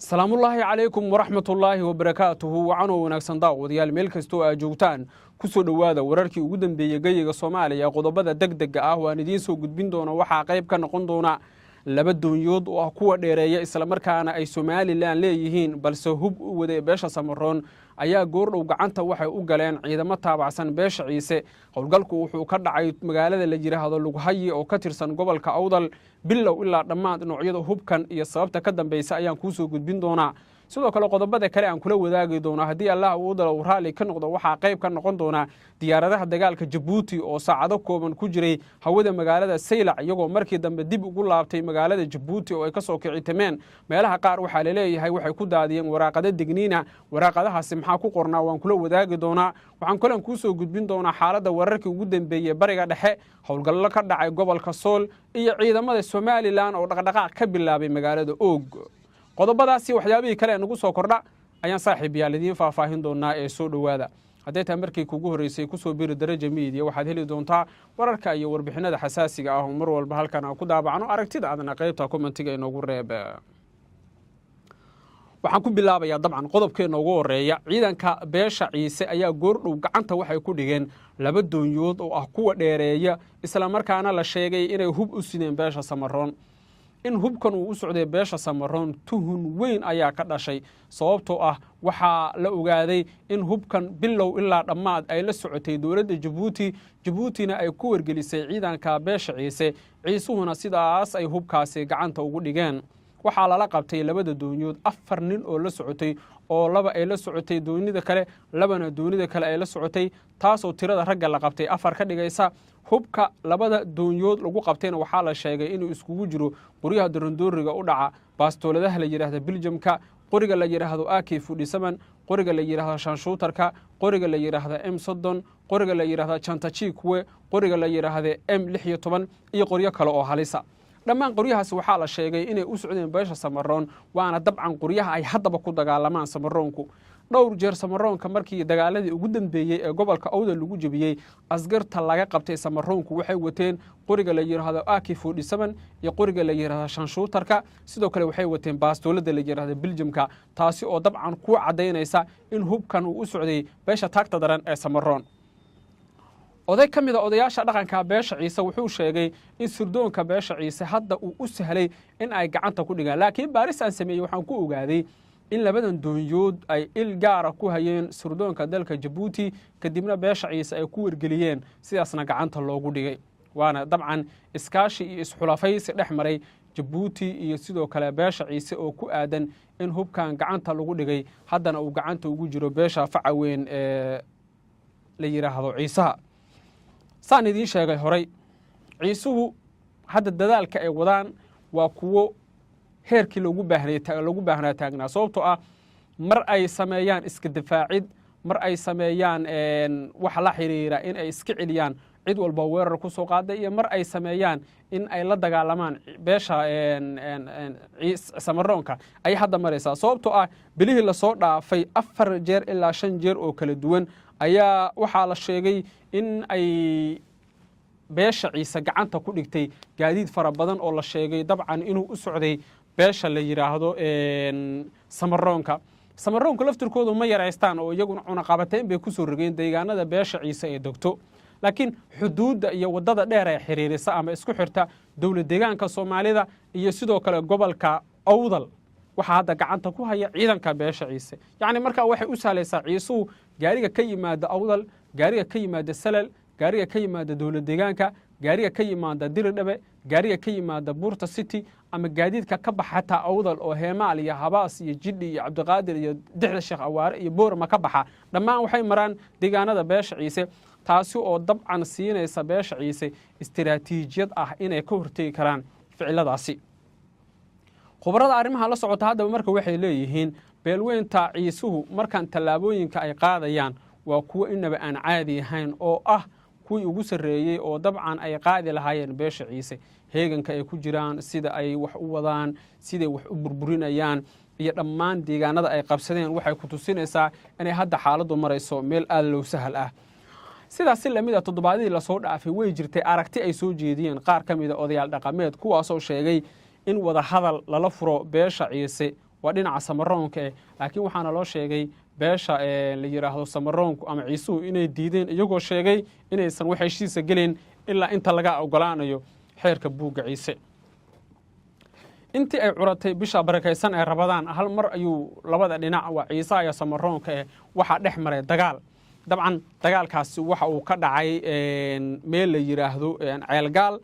السلام الله عليكم ورحمة الله وبركاته وعنو ونكسن داوديال meel kasto aad joogtaan ku soo dhawaada wararkii ugu dambeeyay gayiga Soomaaliya qodobada degdeg ah waan idiin soo gudbin doona waxa qayb ka noqon doona laba doonyood oo kuwa dheereeya isla markaana ay Soomaaliland leeyihiin balse hub u wada beesha Samaroon ayaa goordhow gacanta waxay u galeen ciidamo taabacsan beesha Ciise howlgalku wuxuu ka dhacay magaalada la yiraahdo Lughaye oo ka tirsan gobolka Awdal bilow ilaa dhammaan noocyada hubkan iyo sababta ka dambaysa ayaan ku soo gudbin doona sidoo kale qodobada kale aan kula wadaagi doona hadii Allah uu dalo raali ka noqdo waxa qayb ka noqon doona diyaaradaha dagaalka Djibouti oo saacado kooban ku jiray hawada magaalada Saylac iyagoo markii dambe dib ugu laabtay magaalada Djibouti oo ay ka soo kicitameen meelaha qaar waxa la leeyahay waxay ku daadiyeen waraaqada digniina waraaqadahaasi maxaa ku qornaa waan kula wadaagi doona waxaan kale ku soo gudbin doona xaaladda wararkii ugu dambeeyay bariga dhexe howlgallo ka dhacay gobolka Sool iyo ciidamada Soomaaliland oo dhaqdhaqaaq ka bilaabay magaalada Og qodobadaasi waxyaabihii kale nagu soo kordha ayaan saaxiibayaal idiin faahfaahin doonaa ee soo dhawaada haddii taa markii kugu horeysay ku soo biri daraja media waxaad heli doontaa wararka iyo warbixinada xasaasiga ah oo mar walba halkan aan ku daabacno aragtida aadna qaybta commentiga inoogu reeb waxaan ku bilaabayaa dabcan qodobkeena ugu horeeya ciidanka beesha Ciise ayaa goordhow gacanta waxay ku dhigeen laba doonyood oo ah kuwa dheereeya isla markaana la sheegay inay hub u sideen beesha Samaroon in hubkan uu u socday beesha Samaroon tuhun weyn ayaa ka dhashay sababtoo ah waxa la ogaaday in hubkan bilow ilaa dhammaad ay la socotay dawladda Djibouti-na ay ku wargelisay ciidanka beesha Ciise ciisuhuna sidaas ay hubkaasi gacanta ugu dhigeen waxa la qabtay labada doonyood 4 nin oo la socotay oo laba ay la socotay doonida kale labana doonida kale ay la socotay taas oo tirada ragga la qabtay 4 ka dhigaysa hubka labada doonyood lagu qabtayna waxa la sheegay inuu iskugu jiro qoriyaha darandooriga u dhaca baastooladaha la yiraahdo Belgiumka qoriga la yiraahdo AK47 qoriga la yiraahdo Shanshootarka qoriga la yiraahdo M30 qoriga la yiraahdo Chantachikwe qoriga la yiraahdo M16 iyo qoriyo kale oo halisa dhammaan qoryahaas waxa la sheegay inay u socdeen beesha Samaroon waana dabcan qoryaha ay haddaba ku dagaalamaan Samaroonku dhowr jeer Samaroonka markii dagaaladii ugu dambeeyay ee gobolka Awdal lagu jabiyay askarta laga qabtay Samaroonku waxay wateen qoriga la yiraahdo AK47 iyo qoriga la yiraahdo Shanshootarka sidoo kale waxay wateen baastoolada la yiraahdo Belgiumka taasi oo dabcan ku cadeynaysa in hubkan uu u socday beesha taagta daran ee Samaroon oday kamida odayaasha dhaqanka beesha Ciise wuxuu sheegay in sirdoonka beesha Ciise hadda uu u sahlay in ay gacanta ku dhigaan laakiin baaris aan sameeyay waxaan ku ogaaday in labadan doonyood ay il gaar ah ku hayeen sirdoonka dalka Djibouti kadibna beesha Ciise ay ku wargeliyeen sidaasna gacanta loogu dhigay waana dabcan iskaashi iyo isxulafaysi dhexmaray Djibouti iyo sidoo kale beesha Ciise oo ku aadan in hubkan gacanta lagu dhigay haddana uu gacanta ugu jiro beesha facaweyn ee la yiraahdo Ciisaha saan idiin sheegay horay ciisuhu hadda dadaalka ay wadaan waa kuwo heerkii lagu baahnaa taagnaa sababtoo ah mar ay sameeyaan iska difaacid mar ay sameeyaan wax la xiriira in ay iska celiyaan cid walba weerar ku soo qaaday iyo mar ay sameeyaan in ay la dagaalamaan beesha Samaroonka ay hadda maraysaa sababtoo ah bilihii la soo dhaafay 4 jeer ilaa 5 jeer oo kala duwan ayaa waxa la sheegay in ay beesha Ciise gacanta ku dhigtay gaadiid fara badan oo la sheegay dabcan inuu u socday beesha la yiraahdo Samaroonka laftirkoodu ma yareystaan oo iyaguna cunaqabateen bay ku soo rogeen deegaanada beesha Ciise ee dogto laakiin xuduudda iyo wadada dheer ee xiriirisa ama isku xirta dawlad deegaanka Soomaalida iyo sidoo kale gobolka Awdal waxa hadda gacanta ku haya ciidanka beesha Ciise yaani marka waxay u saalaysaa ciisuhu gaariga ka yimaada Awdal gaariga ka yimaada Salal gaariga ka yimaada dawlad deegaanka gaariga ka yimaada Diridhabe gaariga ka yimaada Buurta City ama gaadiidka ka baxata Awdal oo Heemaal iyo Habaas iyo Jidhi iyo Cabdiqaadir iyo Dixda Sheekh Awaare iyo Boorama ka baxa dhammaan waxay maraan deegaanada beesha Ciise taasi oo dabcan siinaysa beesha Ciise istiraatiijiyad ah inay ka hortagi karaan ficiladaasi khubarada arrimaha la socota hadda marka waxay leeyihiin beelweynta ciisuhu markan talaabooyinka ay qaadayaan waa kuwa inaba aan caadi ahayn oo ah kuwii ugu sareeyay oo dabcan ay qaadi lahaayeen beesha Ciise heeganka ay ku jiraan sida ay wax u wadaan sida wax u burburinayaan iyo dhammaan deegaanada ay qabsadeen waxay ku tusinaysaa inay hadda xaaladdu marayso meel aad loo sahal ah sidaas la mid ah toddobaadii la soo dhaafay way jirtay aragti ay soo jeediyeen qaar kamid ah odayaal dhaqameed kuwaas oo sheegay in wada hadal lala furo beesha Ciise waa dhinaca samaroonka laakiin waxaana loo sheegay beesha la yiraahdo samaroonku ama ciisuhu inay diideen iyagoo sheegay inaysan wax heshiisa gelin ilaa inta laga ogolaanayo xeerka buugga ciise intii ay curatay bisha barakaysan ee Rabadaan hal mar ayuu labada dhinac waa ciise iyo samaroonka waxa dhex maray dagaal dabcan dagaalkaasi waxa uu ka dhacay meel la yiraahdo ceelgaal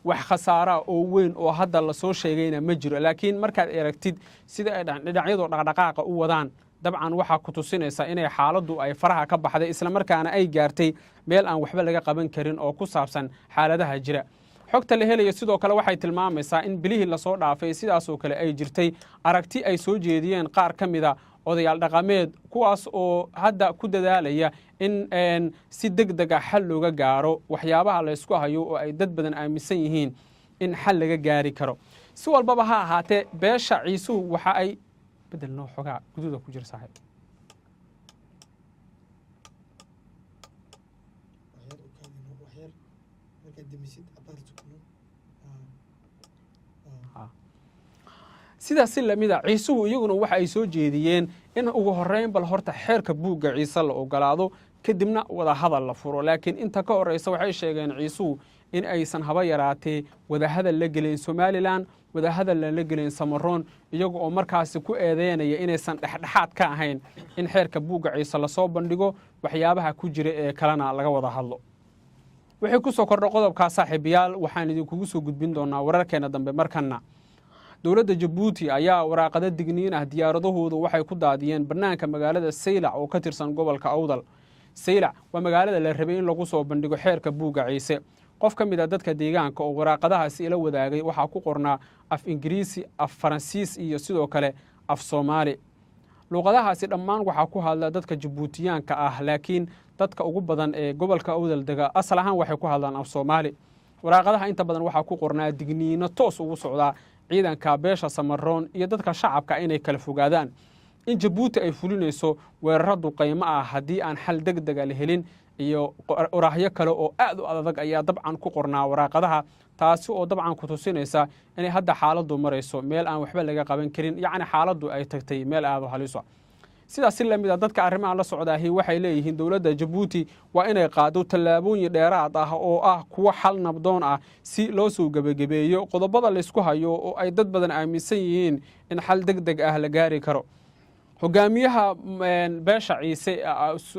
wax khasaara oo weyn oo hadda la soo sheegayna ma jiro laakiin markaad aragtid sida ay dhinacyadu dhaqdhaqaaqa u wadaan dabcan waxa ku tusinaysa inay xaaladdu ay faraha ka baxday isla markaana ay gaartay meel aan waxba laga qaban karin oo ku saabsan xaaladaha jira xogta la helayo sidoo kale waxay tilmaamaysaa in bilihii la soo dhaafay sidaas oo kale ay jirtay aragti ay soo jeediyeen qaar ka mid ah odayaal dhaqameed kuwaas oo hadda ku dadaalaya in si degdeg ah xal looga gaaro waxyaabaha la isku hayo oo ay dad badan aaminsan yihiin in xal laga gaari karo si walbaba ha ahaatee beesha ciisuhu waxa ay bedel noo xogaa gududa ku jira saaxiib sidaas si lamida ciisuhu iyaguna waxa ay soo jeediyeen in ugu horeyn bal horta xeerka buugga ciise la ogolaado kadibna wada hadal la furo laakiin inta ka horeysa waxay sheegeen ciisuhu in aysan haba yaraatee wada hadal la gelin Somaliland wada hadal la gelin Samaroon iyaga oo markaas ku eedeynaya inaysan dhexdhexaad ka ahayn in xeerka buugga ciise la soo bandhigo waxyaabaha ku jira ee kalena laga wada hadlo waxay ku soo kordhay qodobka saaxiibayaal waxaan idinku soo gudbin doonaa wararkeena dambe markana dowladda Djibouti ayaa waraaqada digniin ah diyaaradahoodu waxay ku daadiyeen banaanka magaalada Saylac oo ka tirsan gobolka Awdal Saylac waa magaalada la rabay in lagu soo bandhigo xeerka buugga ciise qof ka mid ah dadka deegaanka oo waraaqadahaasi ila wadaagay waxa ku qornaa af Ingiriisi af Faransiis iyo sidoo kale af Soomaali luqadahaasi dhammaan waxa ku hadla dadka Djiboutiyaanka ah laakiin dadka ugu badan ee gobolka Awdal daga asal ahaan waxay ku hadlaan af Soomaali waraaqadaha inta badan waxa ku qornaa digniino toos ugu socda ciidanka beesha Samaroon iyo dadka shacabka inay kala fogaadaan in Djibouti ay fulinayso weeraradu qiimo ah hadii aan xal degdeg ah la helin iyo oraahyo kale oo aad u adag ayaa dabcan ku qornaa waraaqadaha taasi oo dabcan ku tusinaysa in hadda xaaladdu marayso meel aan waxba laga qaban karin yacni xaaladdu ay tagtay meel aad u halis ah sidaas si lamid ah dadka arrimaha la socdaahi waxay leeyihiin dowladda Djibouti waa inay qaado tallaabooyin dheeraad ah oo ah kuwa xal nabdoon ah si loo soo gabagabeeyo qodobada la isku hayo oo ay dad badan aaminsan yihiin in xal degdeg ah la gaari karo hogaamiyaha beesha ciise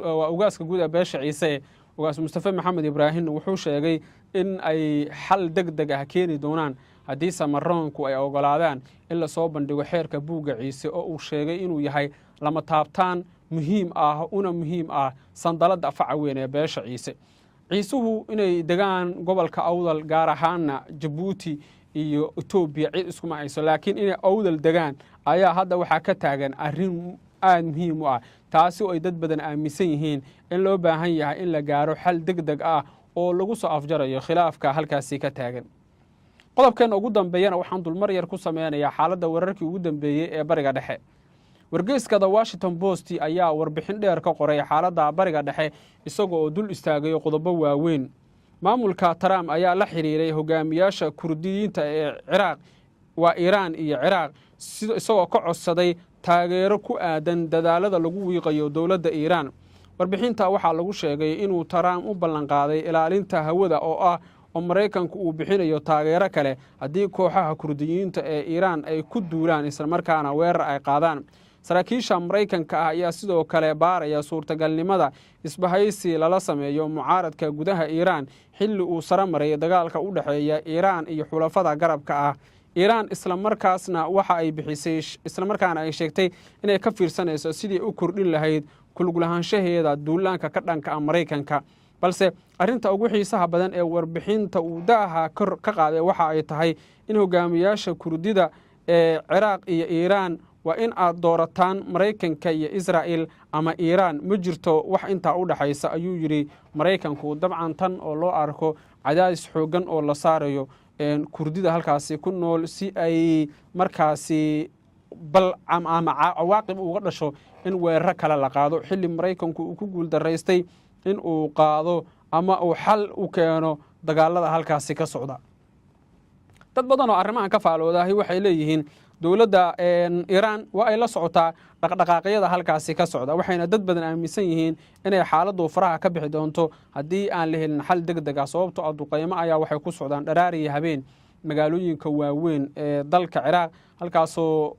waa ugaaska guud ee beesha ciise ugaas Mustafa Maxamed Ibrahim wuxuu sheegay in ay xal degdeg ah keeni doonaan haddii Samaroonku ay ogolaadaan in la soo bandhigo xeerka buugga ciise oo uu sheegay inuu yahay lama taabtaan muhiim ah sandalada faca weyn ee beesha ciise ciisuhu inay degaan gobolka Awdal gaar ahaan Djibouti iyo Ethiopia cid isku ma hayso laakiin inay Awdal degaan ayaa hadda waxa ka taagan arrin aad muhiim u ah taasi oo ay dad badan aaminsan yihiin in loo baahan yahay in la gaaro xal degdeg ah oo lagu soo afjarayo khilaafka halkaasi ka taagan qodobkan ugu dambeeyana waxaan dulmar yar ku sameynayaa xaaladda wararkii ugu dambeeyay ee bariga dhexe wargeyska The Washington Post ayaa warbixin dheer ka qoray xaaladda bariga dhexe isagoo dul istaagay qodobo waaweyn maamulka Trump ayaa la xiriiray hogaamiyaasha Kurdiyiinta ee Ciraaq waa Iran iyo Ciraaq isagoo ka codsaday taageero ku aadan dadaalada lagu wiiqayo dowladda Iran warbixinta waxaa lagu sheegay inuu Trump u ballan qaaday ilaalinta hawada oo ah oo Mareykanku uu bixinayo taageero kale haddii kooxaha Kurdiyiinta ee Iran ay ku duulaan isla markaana weerar ay qaadaan saraakiisha Mareykanka ah ayaa sidoo kale baaraya suurtagalnimada isbahaysi lala sameeyo mucaaradka gudaha Iran xilli uu sare maray dagaalka u dhaxeeya Iran iyo xulafada garabka ah Iran isla markaasna waxa ay bixisay isla markaana ay sheegtay inay ka fiirsanayso sidii u kordhin lahayd kulgulahaanshaheeda duulaanka ka dhanka Mareykanka balse arinta ugu xiisaha badan ee warbixinta uu daaha ka qaaday waxa ay tahay in hogaamiyaasha Kurdida ee Ciraaq iyo Iran waa in aad doorataan Mareykanka iyo Israel ama Iran ma jirto wax inta u dhaxaysa ayuu yiri Mareykanku dabcan tan oo loo arko cadaadis xoogan oo la saarayo Kurdida halkaasi ku nool si ay markaasi bal ama cawaaqib uga dhasho in weerar kale la qaado xilli Mareykanku uu ku guul dareystay in uu qaado ama uu xal u keeno dagaalada halkaasi ka socda dad badan oo arrimahan ka faaloodahay waxay leeyihiin dowladda Iiraan waa ay la socotaa dhaqdhaqaaqyada halkaasi ka socda waxayna dad badan aaminsan yihiin inay xaaladdu faraha ka bixi doonto haddii aan la helin xal degdeg ah sababtoo ah duqeymo ayaa waxay ku socdaan dharaar iyo habeen magaalooyinka waaweyn ee dalka Ciraaq halkaasoo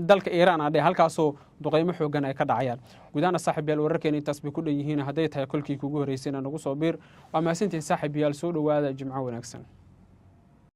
dalka Iiraan halkaasoo duqeymo xoogan ay ka dhacayaan gudaana saaxiibayaal wararkeena intaas bay ku dhan yihiin hadday tahay kolkii kugu horeysayna nagu soo biir waa mahadsantihiin saaxiibayaal soo dhawaada jimco wanaagsan